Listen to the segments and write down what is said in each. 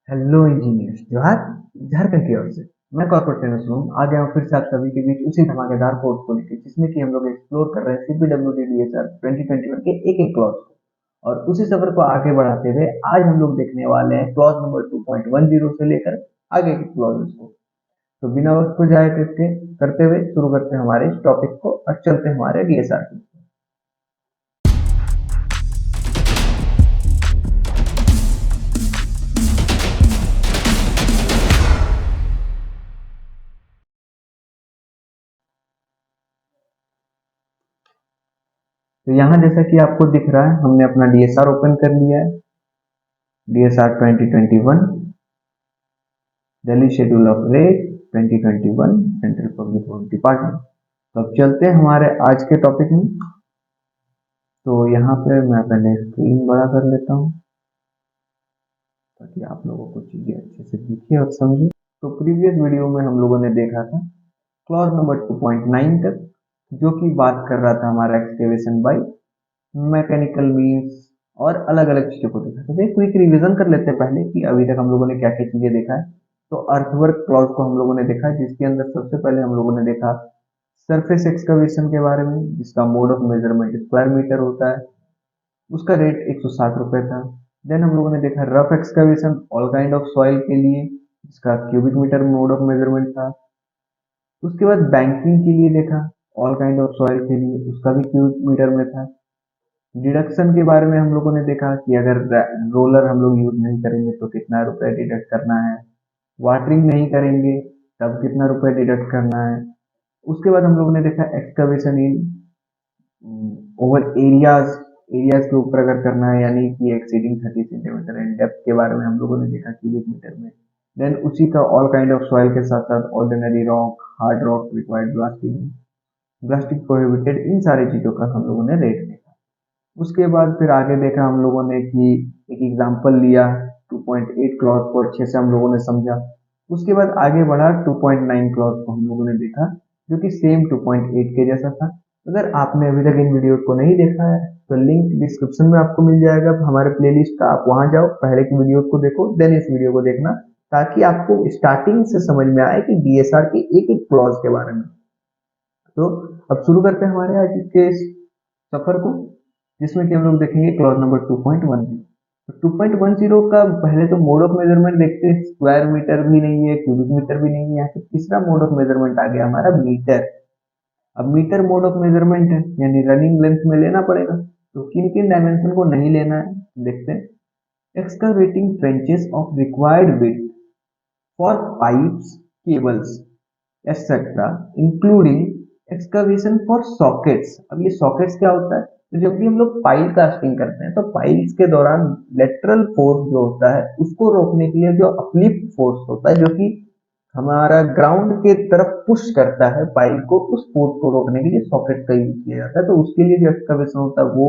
Hello engineers, जोहार। झारखंड की ओर से मैं कॉर्पोरेट ट्रेनर हूँ। आ गया हूँ फिर से आप सभी के बीच उसी धमाकेदार कोर्स को लेकर, जिसमें कि हम लोग एक्सप्लोर कर रहे हैं CPWD-DSR 2021 के एक एक क्लॉज को। और उसी सफर को आगे बढ़ाते हुए आज हम लोग देखने वाले हैं क्लॉज नंबर 2.10 से लेकर आगे के क्लॉजेस को। तो बिना वक्त को जाया करते हुए शुरू करते हैं हमारे इस टॉपिक को और चलते हैं हमारे DSR की। तो यहाँ जैसा कि आपको दिख रहा है, हमने अपना DSR ओपन कर लिया है। DSR 2021 Delhi schedule of rate 2021 central public work department. तो अब चलते हैं हमारे आज के टॉपिक में। तो यहाँ पे मैं पहले स्क्रीन बड़ा कर लेता हूँ ताकि आप लोगों को चीजें अच्छे से दिखे और समझे। तो प्रीवियस वीडियो में हम लोगों ने देखा था क्लॉज नंबर 2.9 तक, जो कि बात कर रहा था हमारा एक्सकेवेशन बाय मैकेनिकल मीन्स और अलग अलग चीजों को देखा। तो एक क्विक रिवीजन कर लेते हैं पहले कि अभी तक हम लोगों ने क्या क्या चीजें देखा है। तो अर्थवर्क क्लॉज को हम लोगों ने देखा, जिसके अंदर सबसे पहले हम लोगों ने देखा सरफेस एक्सकवेशन के बारे में, जिसका mode of measurement square metre होता है। उसका रेट 160 रुपये था। देन हम लोगों ने देखा rough excavation all kind of soil के लिए, जिसका cubic metre mode of measurement था। उसके बाद बैंकिंग के लिए देखा ऑल काइंड ऑफ सॉइल के लिए, उसका भी क्यूबिक मीटर में था। डिडक्शन के बारे में हम लोगों ने देखा कि अगर रोलर हम लोग यूज नहीं करेंगे तो कितना रुपए डिडक्ट करना है, वाटरिंग नहीं करेंगे तब कितना रुपए डिडक्ट करना है। उसके बाद हम लोगों ने देखा एक्सकवेशन इन ओवर एरियाज, एरियाज के ऊपर अगर करना है यानी कि एक्सीडिंग 30 सेंटीमीटर एंड डेप्थ के बारे में हम लोगों ने देखा क्यूबिक मीटर में। देन उसी का ऑल काइंड ऑफ सॉइल के साथ साथ ordinary rock, hard rock, required blasting, blasting prohibited, इन सारी चीजों का हम लोगों ने रेट देखा। उसके बाद फिर आगे देखा हम लोगों ने कि एक एग्जांपल लिया 2.8 क्लॉज को अच्छे से हम लोगों ने समझा। उसके बाद आगे बढ़ा 2.9 क्लॉज को हम लोगों ने देखा, जो कि सेम 2.8 के जैसा था। अगर आपने अभी तक इन वीडियोस को नहीं देखा है तो लिंक डिस्क्रिप्शन में आपको मिल जाएगा हमारे प्लेलिस्ट का, आप वहां जाओ, पहले की वीडियोस को देखो, देन इस वीडियो को देखना, ताकि आपको स्टार्टिंग से समझ में आए कि DSR के एक एक क्लॉज के बारे में। तो अब शुरू करते हैं हमारे आज के इस सफर को, जिसमें कि हम लोग देखेंगे क्लॉज नंबर 2.10। तो 2.10 का पहले तो मोड ऑफ मेजरमेंट देखते हैं। स्क्वायर मीटर भी नहीं है, क्यूबिक मीटर भी नहीं है, यहाँ पे तीसरा मोड ऑफ मेजरमेंट आ गया हमारा मीटर। अब मीटर मोड ऑफ मेजरमेंट है यानी रनिंग लेंथ में लेना पड़ेगा। तो किन किन डायमेंशन को नहीं लेना है देखते हैं। Excavating trenches of required width for pipes, cables, etc., including excavation for sockets. अब ये सॉकेट्स क्या होता है? तो जब भी हम लोग पाइल कास्टिंग करते हैं तो पाइल्स के दौरान लेटरल फोर्स जो होता है उसको रोकने के लिए जो अपलिफ्ट फोर्स होता है, जो कि हमारा ग्राउंड के तरफ पुश करता है पाइल को, उस फोर्स को रोकने के लिए सॉकेट का यूज किया जाता है। तो उसके लिए जो एक्सकवेशन होता है वो,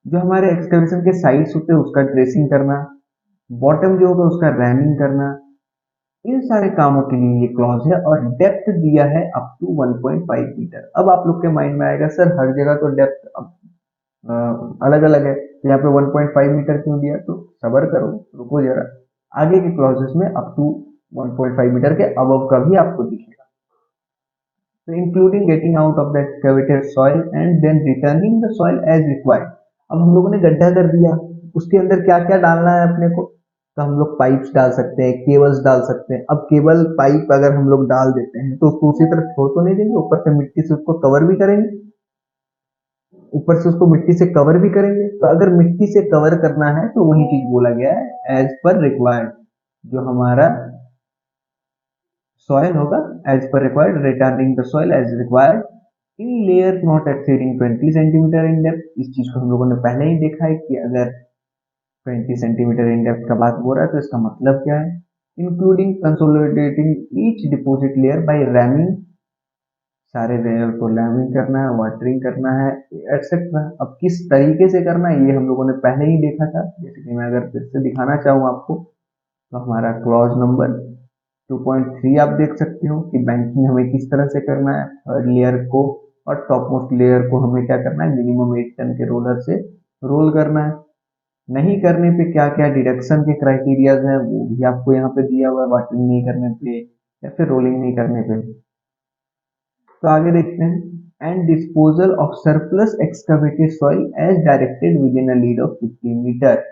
जो हमारे एक्सकवेशन के साइड्स होते हैं उसका ड्रेसिंग करना, बॉटम जो होगा उसका रैमिंग करना, इन सारे कामों के लिए ये क्लॉज है। और डेप्थ दिया है अप टू 1.5 मीटर। अब आप लोग के माइंड में आएगा सर हर जगह तो डेप्थ अलग अलग है, तो यहाँ पे 1.5 मीटर क्यों दिया? तो सबर करो, रुको जरा, आगे के क्लॉजेस में अप टू 1.5 मीटर के अबव का भी आपको दिखेगा। तो including getting out of the excavated soil and then returning the soil as required. अब हम लोगों ने गड्ढा कर दिया, उसके अंदर क्या क्या डालना है अपने को? तो हम लोग पाइप्स डाल सकते हैं, केबल्स डाल सकते हैं। अब केबल पाइप अगर हम लोग डाल देते हैं तो उसको उसी तरह छोड़ तो नहीं देंगे, ऊपर से मिट्टी से उसको कवर भी करेंगे, ऊपर से उसको मिट्टी से कवर भी करेंगे। तो अगर मिट्टी से कवर करना है तो वही चीज बोला गया है एज पर रिक्वायर्ड। जो हमारा सॉइल होगा as per required, returning the soil as required in layer not exceeding 20 centimetre in depth. इस चीज को हम लोगों ने पहले ही देखा है कि अगर 20 सेंटीमीटर इन डेप्थ का बात हो रहा है तो इसका मतलब क्या है? Including consolidating each deposit layer by rhyming, सारे लेयर को लैमिंग करना है, वाटरिंग करना है, एक्सेट्रा। अब किस तरीके से करना है ये हम लोगों ने पहले ही देखा था। जैसे कि मैं अगर फिर से दिखाना चाहूँ आपको, तो हमारा क्लॉज नंबर 2.3 आप देख सकते हो कि बैंकिंग हमें किस तरह से करना है। थर्ड लेयर को और टॉप मोस्ट लेयर को हमें क्या करना है? मिनिमम 8 टन के रोलर से रोल करना है। नहीं करने पे क्या क्या डिडक्शन के क्राइटेरियाज हैं वो भी आपको यहाँ पे दिया हुआ है, वाटरिंग नहीं करने पे या फिर रोलिंग नहीं करने पे। तो आगे देखते हैं, and disposal of surplus excavated soil as directed within a lead of 50 metre.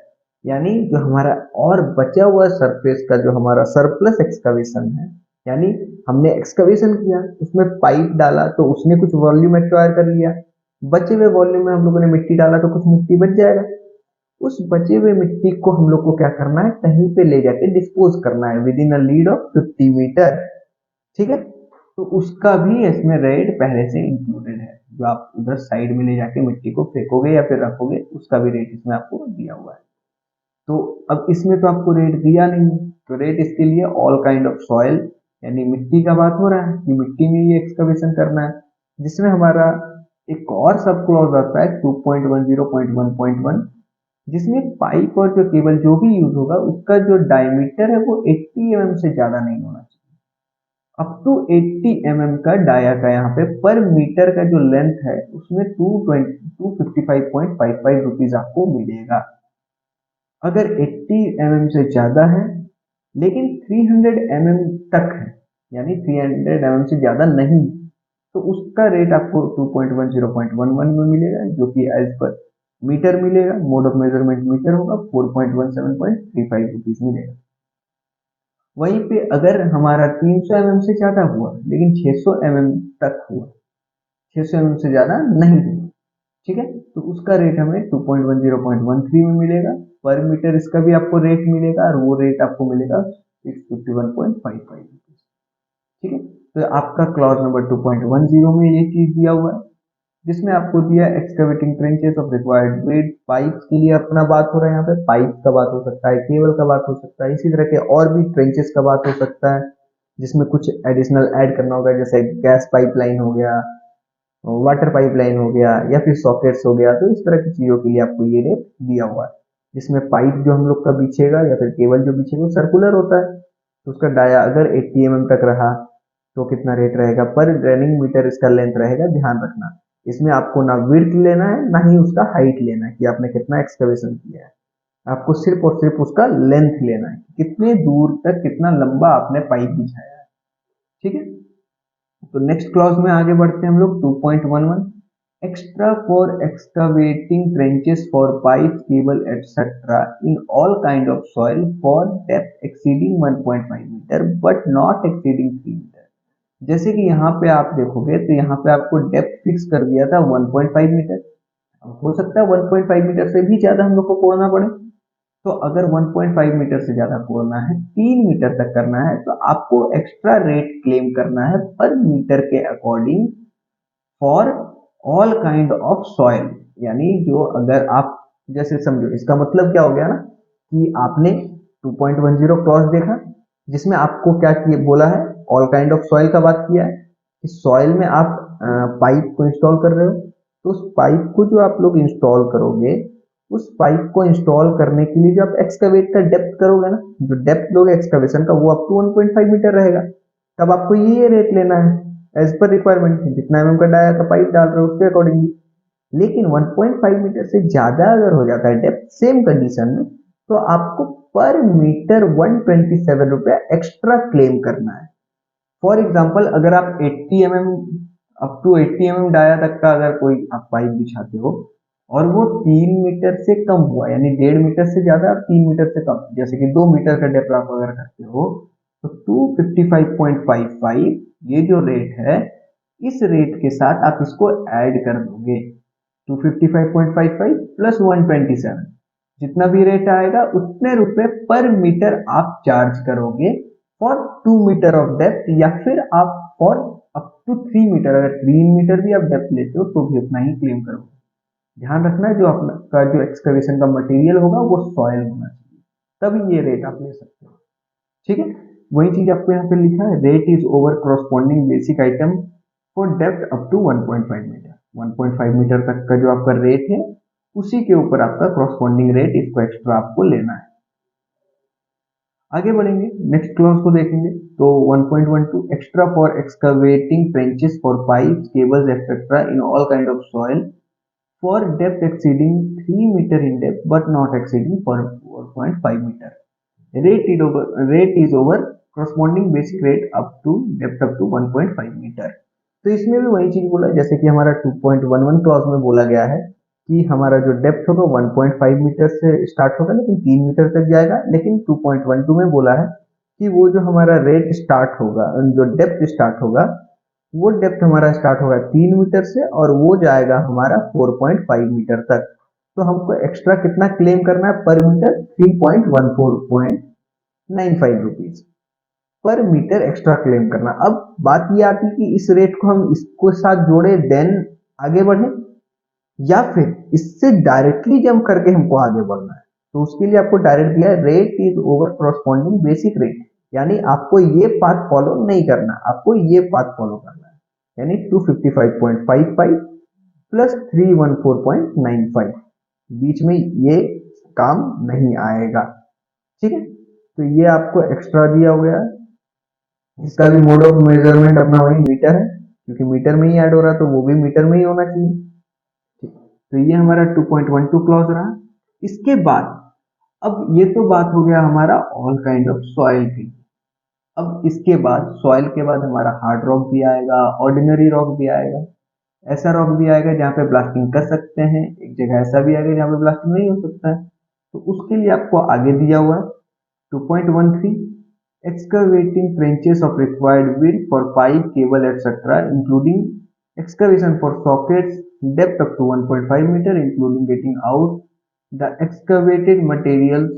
यानी जो हमारा और बचा हुआ सरफेस का जो हमारा सरप्लस एक्सकवेशन है, यानी हमने एक्सकवेशन किया उसमें पाइप डाला तो उसने कुछ वॉल्यूम एक्वायर कर लिया, बचे हुए वॉल्यूम में हम लोगों ने मिट्टी डाला तो कुछ मिट्टी बच जाएगा। उस बचे हुए मिट्टी को हम लोग को क्या करना है, कहीं पे ले जाके डिस्पोज करना है within a lead of 50 metre. ठीक है, तो उसका भी इसमें रेट पहले से इंक्लूडेड है। जो आप उधर साइड में ले जाके मिट्टी को फेंकोगे या फिर रखोगे उसका भी रेट इसमें आपको दिया हुआ है। तो अब इसमें तो आपको रेट दिया नहीं है, तो रेट इसके लिए ऑल काइंड ऑफ सॉइल, यानी मिट्टी का बात हो रहा है कि मिट्टी में ये एक्सकवेशन करना है, जिसमें हमारा एक और सब क्लॉज आता है 2.10.1.1, जिसमें पाइप और जो केबल जो भी यूज होगा उसका जो डायमीटर है वो 80 mm से ज्यादा नहीं होना चाहिए। अप टू 80 mm का डाया का यहाँ पे पर मीटर का जो लेंथ है उसमें 255.55 रुपीज आपको मिलेगा। अगर 80 mm से ज्यादा है लेकिन 300 mm तक है, यानी 300 mm से ज्यादा नहीं, तो उसका रेट आपको 2.10.11 में मिलेगा, जो कि एज पर मीटर मिलेगा, मोड ऑफ मेजरमेंट मीटर होगा, 4.17.35 रुपीज मिलेगा। वहीं पे अगर हमारा 300 mm से ज्यादा हुआ लेकिन 600 mm तक हुआ, 600 mm से ज्यादा नहीं हुआ, ठीक है, तो उसका रेट हमें 2.10.13 में मिलेगा पर मीटर, इसका भी आपको रेट मिलेगा और वो रेट आपको मिलेगा 651.55 रुपीज। ठीक है, तो आपका क्लॉज नंबर 2.10 में ये चीज दिया हुआ है, जिसमें आपको दिया excavating trenches of required width. Pipes के लिए अपना बात हो रहा है, यहाँ पे पाइप का बात हो सकता है, केबल का बात हो सकता है, इसी तरह के और भी ट्रेंचेस का बात हो सकता है जिसमें कुछ एडिशनल ऐड करना होगा, जैसे गैस पाइपलाइन हो गया, वाटर पाइपलाइन हो गया या फिर सॉकेट्स हो गया। तो इस तरह की चीजों के लिए आपको ये रेट दिया हुआ है, जिसमें पाइप जो हम लोग का बिछेगा या फिर केबल जो बिछेगा वो सर्कुलर होता है, तो उसका डाया अगर 80 mm तक रहा तो कितना रेट रहेगा पर रनिंग मीटर, इसका लेंथ रहेगा। ध्यान रखना इसमें आपको ना विड्थ लेना है ना ही उसका हाइट लेना है कि आपने कितना एक्सकवेशन किया है, आपको सिर्फ और सिर्फ उसका लेंथ लेना है, कितने दूर तक कितना लंबा आपने पाइप बिछाया है। ठीक है, तो नेक्स्ट क्लॉज में आगे बढ़ते हैं हम लोग 2.11, extra for excavating trenches for pipe cable etcetera in all kind of soil for depth exceeding 1.5 metre but not exceeding 3 metre. जैसे कि यहाँ पे आप देखोगे तो यहाँ पे आपको डेप्थ फिक्स कर दिया था 1.5 मीटर, हो सकता है 1.5 मीटर से भी ज्यादा हम लोग को कोड़ना पड़े। तो अगर 1.5 मीटर से ज्यादा कोड़ना है, 3 मीटर तक करना है, तो आपको एक्स्ट्रा रेट क्लेम करना है पर मीटर के according for all kind of soil. यानी जो अगर आप जैसे समझो, इसका मतलब क्या हो गया ना कि आपने 2.10 क्लॉज देखा जिसमें आपको क्या किए बोला है, ऑल काइंड ऑफ सॉइल का बात किया है कि सॉइल में आप पाइप को इंस्टॉल कर रहे हो, तो उस पाइप को जो आप लोग इंस्टॉल करोगे, उस पाइप को इंस्टॉल करने के लिए जो आप एक्सकवेट का डेप्थ करोगे ना, जो डेप्थ लोगे एक्सकवेशन का वो अप टू 1.5 मीटर रहेगा, तब आपको ये रेट लेना है एज पर रिक्वायरमेंट, जितना एमएम का डाया का पाइप डाल रहे हो उसके अकॉर्डिंगली। लेकिन 1.5 मीटर से ज्यादा अगर हो जाता है डेप्थ सेम कंडीशन में, तो आपको पर मीटर 127 रुपया एक्स्ट्रा क्लेम करना है। फॉर एग्जाम्पल अगर आप 80 mm up to 80 mm dia तक का अगर कोई आप पाइप बिछाते हो और वो 3 मीटर से कम हुआ, यानी 1.5 मीटर से ज्यादा और 3 मीटर से कम, जैसे कि 2 मीटर का डेप्थ आप अगर करते हो, तो 255.55 ये जो रेट है, इस रेट के साथ आप इसको ऐड कर दोगे 255.55 प्लस 127, जितना भी रेट आएगा उतने रुपए पर मीटर आप चार्ज करोगे फॉर 2 मीटर ऑफ डेप्थ, या फिर आप फॉर अप टू 3 मीटर, अगर 3 मीटर भी आप डेप्थ लेते हो तो भी उतना ही क्लेम करोगे। ध्यान रखना है जो आपका जो एक्सकवेशन का मटेरियल होगा वो सॉइल होना चाहिए, तभी ये रेट आप ले सकते हो। ठीक है, वही चीज आपको यहाँ पे लिखा है, rate is over corresponding basic item for depth up to 1.5 metre. 1.5 metre तक का जो आपका रेट है उसी के ऊपर आपका कॉरस्पॉन्डिंग रेट, इसको एक्स्ट्रा आपको लेना है। आगे बढ़ेंगे, नेक्स्ट क्लॉज को देखेंगे तो 1.12, extra for excavating trenches for pipes cables etcetera in all kind of soil for depth exceeding 3 meter in depth but not exceeding 4.5 meter. Rate is over corresponding basic rate up to depth up to 1.5 metre. तो इसमें भी वही चीज बोला जैसे कि हमारा 2.11 clause में बोला गया है कि हमारा जो डेप्थ होगा 1.5 मीटर से स्टार्ट होगा लेकिन 3 मीटर तक जाएगा। लेकिन 2.12 में बोला है कि वो जो हमारा रेट स्टार्ट होगा, जो डेप्थ स्टार्ट होगा, वो डेप्थ हमारा स्टार्ट होगा 3 मीटर से और वो जाएगा हमारा 4.5 मीटर तक। तो हमको एक्स्ट्रा कितना क्लेम करना है per metre? 3.14.95 rupees per metre extra claim करना। अब बात ये आती है कि इस रेट को हम इसको साथ जोड़े देन आगे बढ़े या फिर इससे डायरेक्टली जंप करके हमको आगे बढ़ना है। तो उसके लिए आपको डायरेक्ट दिया है rate is over corresponding basic rate, यानी आपको ये पाथ फॉलो नहीं करना, आपको ये पाथ फॉलो करना है, यानी 255.55 प्लस 314.95 बीच में ये काम नहीं आएगा। ठीक है, तो ये आपको एक्स्ट्रा दिया हो गया है। इसका भी मोड ऑफ मेजरमेंट अपना वही मीटर है, क्योंकि मीटर में ही ऐड हो रहा है तो वो भी मीटर में ही होना चाहिए। तो ये हमारा 2.12 क्लॉज रहा। इसके बाद अब ये तो बात हो गया हमारा ऑल काइंड ऑफ सॉइल की। अब इसके बाद सॉइल के बाद हमारा हार्ड रॉक भी आएगा, ऑर्डिनरी रॉक भी आएगा, ऐसा रॉक भी आएगा जहाँ पे ब्लास्टिंग कर सकते हैं, एक जगह ऐसा भी आएगा जहाँ पे ब्लास्टिंग नहीं हो सकता है। तो उसके लिए आपको आगे दिया हुआ है 2.13 excavating trenches of required width for pipe, cable, etc., including excavation for sockets, depth up to 1.5 meter, including getting out the excavated materials,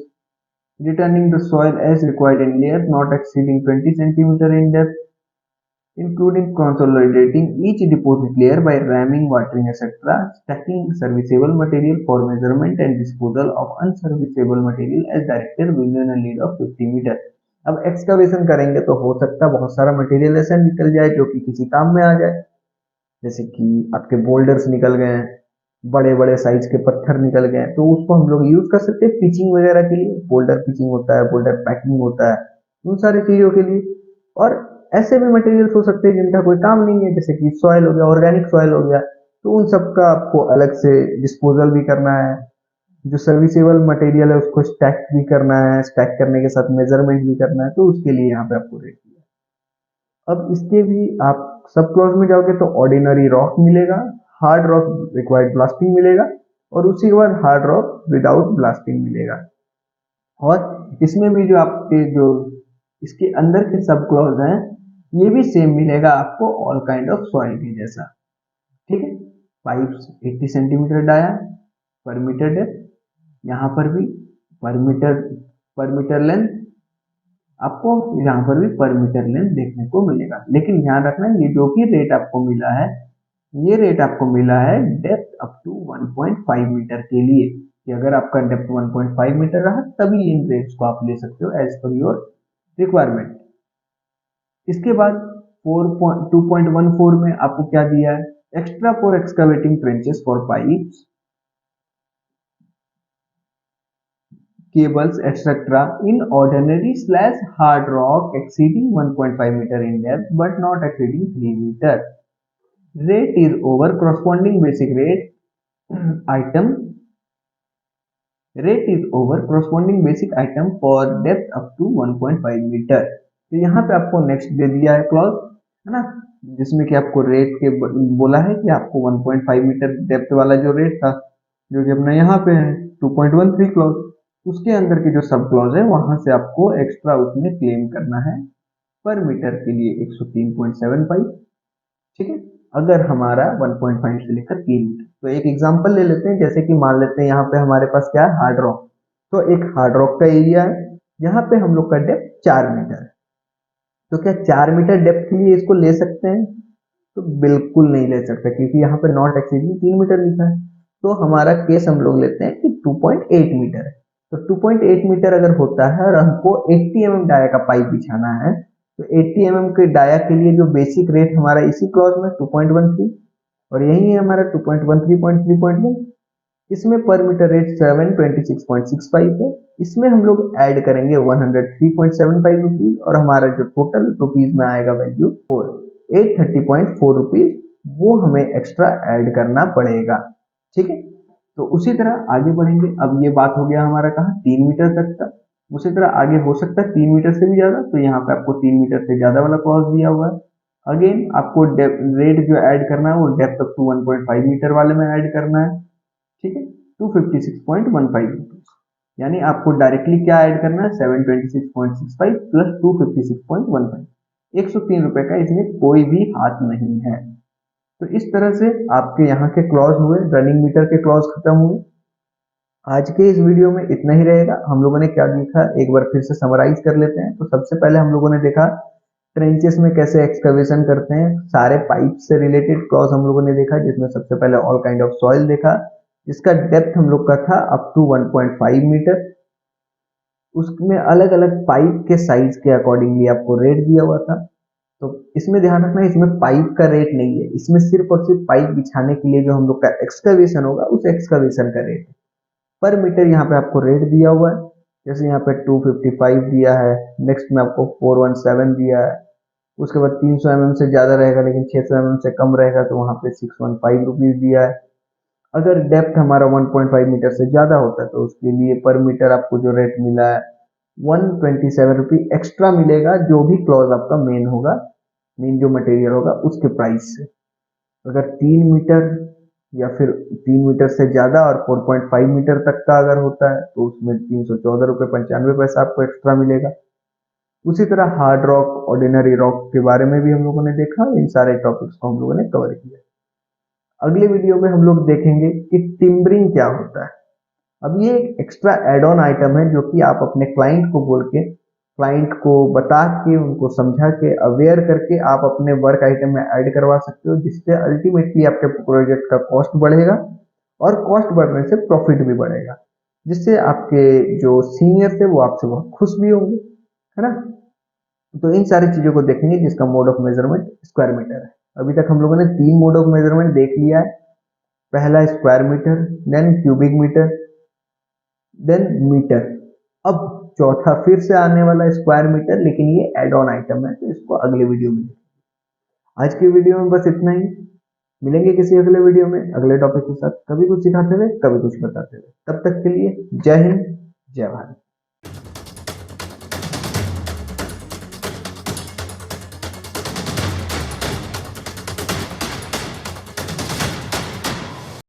returning the soil as required in layers not exceeding 20 centimeter in depth, including consolidating each deposit layer by ramming, watering, etc., stacking serviceable material for measurement and disposal of unserviceable material as directed within a lead of 50 meter. अब excavation करेंगे तो हो सकता है बहुत सारा material ऐसा निकल जाए जो कि किसी काम में आ जाए, जैसे कि आपके बोल्डर्स निकल गए हैं, बड़े बड़े साइज के पत्थर निकल गए, तो उसको हम लोग यूज कर सकते हैं पिचिंग वगैरह के लिए। बोल्डर पिचिंग होता है, बोल्डर पैकिंग होता है, उन सारी चीजों के लिए। और ऐसे भी मटेरियल्स हो सकते हैं जिनका कोई काम नहीं है, जैसे कि सॉइल हो गया, ऑर्गेनिक सॉइल हो गया, तो उन सब का आपको अलग से डिस्पोजल भी करना है। जो सर्विसेबल मटेरियल है उसको स्टैक भी करना है, स्टैक करने के साथ मेजरमेंट भी करना है, तो उसके लिए यहाँ पे आपको रेट दिया। अब इसके भी आप सब क्लॉज में जाओगे तो ऑर्डिनरी रॉक मिलेगा, हार्ड रॉक रिक्वायर्ड ब्लास्टिंग मिलेगा और उसी के बाद हार्ड रॉक विदाउट ब्लास्टिंग मिलेगा। और इसमें भी जो आपके जो इसके अंदर के सब क्लॉज हैं ये भी सेम मिलेगा आपको ऑल काइंड ऑफ सॉइल के जैसा। ठीक है, पाइप्स 80 सेंटीमीटर डाया पर मीटर डेप्थ, यहाँ पर भी पर मीटर लेंथ, आपको यहाँ पर भी पर मीटर लेंथ देखने को मिलेगा। लेकिन ध्यान रखना ये जो भी रेट आपको मिला है, ये रेट आपको मिला है डेप्थ अप टू 1.5 मीटर के लिए, कि अगर आपका डेप्थ 1.5 मीटर रहा तभी इन रेट्स को आप ले सकते हो एज पर योर रिक्वायरमेंट। इसके बाद 2.14 में आपको क्या दिया है? Extra for excavating trenches for pipes, cables, etc. in ordinary / hard rock exceeding 1.5 meter in depth but not exceeding 3 meter. Rate is over corresponding basic rate item. Rate is over corresponding basic item for depth up to 1.5 meter. तो यहाँ पे आपको next दे दिया है clause, है ना, जिसमें कि आपको रेट के बोला है कि आपको 1.5 मीटर डेप्थ वाला जो रेट था जो कि अपना यहाँ पे है 2.13 क्लॉज, उसके अंदर के जो सब क्लॉज है वहां से आपको एक्स्ट्रा उसमें क्लेम करना है पर मीटर के लिए 103.75। ठीक है, अगर हमारा 1.5 से लेकर 3 मीटर। तो एक एग्जांपल ले लेते हैं, जैसे कि मान लेते हैं यहाँ पे हमारे पास क्या है, हार्ड रॉक। तो एक हार्ड रॉक का एरिया है, यहाँ पे हम लोग का डेप्थ 4 मीटर है। तो क्या 4 मीटर डेप्थ के लिए इसको ले सकते हैं? तो बिल्कुल नहीं ले सकते, क्योंकि यहाँ पे नॉट एक्सीडिंग 3 मीटर लिखा है। तो हमारा केस हम लोग लेते हैं कि 2.8 मीटर है। तो 2.8 मीटर अगर होता है और हमको 80 mm डाया का पाइप बिछाना है, तो 80 mm के डाया के लिए जो बेसिक रेट हमारा इसी क्लॉज में 2.13 और यही है हमारा 2.13.3.1, इसमें पर मीटर रेट 726.65 है। इसमें हम लोग ऐड करेंगे 103.75 रुपीज और हमारा जो टोटल रुपीज में आएगा वैल्यू 830.4 रुपीज, वो हमें एक्स्ट्रा ऐड करना पड़ेगा। ठीक है। तो उसी तरह आगे बढ़ेंगे। अब ये बात हो गया हमारा कहाँ 3 मीटर तक का। उसी तरह आगे हो सकता है 3 मीटर से भी ज्यादा, तो यहाँ पे आपको 3 मीटर से ज्यादा वाला क्लॉज दिया हुआ है। अगेन आपको रेट जो ऐड करना है वो डेप्थ अप टू 1.5 मीटर वाले में ऐड करना है, ठीक है, 256.15 रुपीज। यानी आपको डायरेक्टली क्या ऐड करना है 726.65 प्लस 256.15, 103 रुपए का इसमें कोई भी हाथ नहीं है। तो इस तरह से आपके यहाँ के क्लॉज हुए, रनिंग मीटर के क्लॉज खत्म हुए। आज के इस वीडियो में इतना ही रहेगा। हम लोगों ने क्या देखा एक बार फिर से समराइज कर लेते हैं। तो सबसे पहले हम लोगों ने देखा ट्रेंचेस में कैसे एक्सकवेशन करते हैं, सारे पाइप से रिलेटेड क्लॉज हम लोगों ने देखा, जिसमें सबसे पहले ऑल काइंड ऑफ सॉइल देखा, जिसका डेप्थ हम लोग का था अप टू 1.5 मीटर। उसमें अलग अलग पाइप के साइज के अकॉर्डिंगली आपको रेट दिया हुआ था। तो इसमें ध्यान रखना है, इसमें पाइप का रेट नहीं है, इसमें सिर्फ और सिर्फ पाइप बिछाने के लिए जो हम लोग का एक्सकवेशन होगा उस एक्सकवेशन का रेट है। पर मीटर यहाँ पे आपको रेट दिया हुआ है। जैसे यहाँ पे 255 दिया है, नेक्स्ट में आपको 417 दिया है, उसके बाद 300 mm से ज्यादा रहेगा लेकिन 600 mm से कम रहेगा तो वहां पे 615 रुपीज दिया है। अगर डेप्थ हमारा 1.5 मीटर से ज्यादा होता है तो उसके लिए पर मीटर आपको जो रेट मिला है 127 रुपी एक्स्ट्रा मिलेगा, जो भी क्लॉज आपका मेन होगा, मेन जो मटेरियल होगा उसके प्राइस से। अगर 3 मीटर या फिर 3 मीटर से ज्यादा और 4.5 मीटर तक का अगर होता है तो उसमें 314 रुपये 95 पैसा आपको एक्स्ट्रा मिलेगा। उसी तरह हार्ड रॉक, ऑर्डिनरी रॉक के बारे में भी हम लोगों ने देखा। इन सारे टॉपिक्स को हम लोगों ने कवर किया। अगले वीडियो में हम लोग देखेंगे कि टिम्बरिंग क्या होता है। अब ये एक एक्स्ट्रा एड ऑन आइटम है जो कि आप अपने क्लाइंट को बोल के, क्लाइंट को बता के, उनको समझा के, अवेयर करके आप अपने वर्क आइटम में ऐड करवा सकते हो, जिससे अल्टीमेटली आपके प्रोजेक्ट का कॉस्ट बढ़ेगा और कॉस्ट बढ़ने से प्रॉफिट भी बढ़ेगा, जिससे आपके जो सीनियर थे वो आपसे बहुत खुश भी होंगे, है ना। तो इन सारी चीजों को देखेंगे जिसका mode of measurement square metre है। अभी तक हम लोगों ने 3 मोड ऑफ मेजरमेंट देख लिया है। पहला square metre, then cubic metre, then metre. अब चौथा फिर से आने वाला स्क्वायर मीटर, लेकिन ये एड ऑन आइटम है तो इसको अगले वीडियो में देखेंगे। आज की वीडियो में बस इतना ही। मिलेंगे किसी अगले वीडियो में अगले टॉपिक के साथ, कभी कुछ सिखाते हुए कभी कुछ बताते हुए। तब तक के लिए जय हिंद, जय भारत।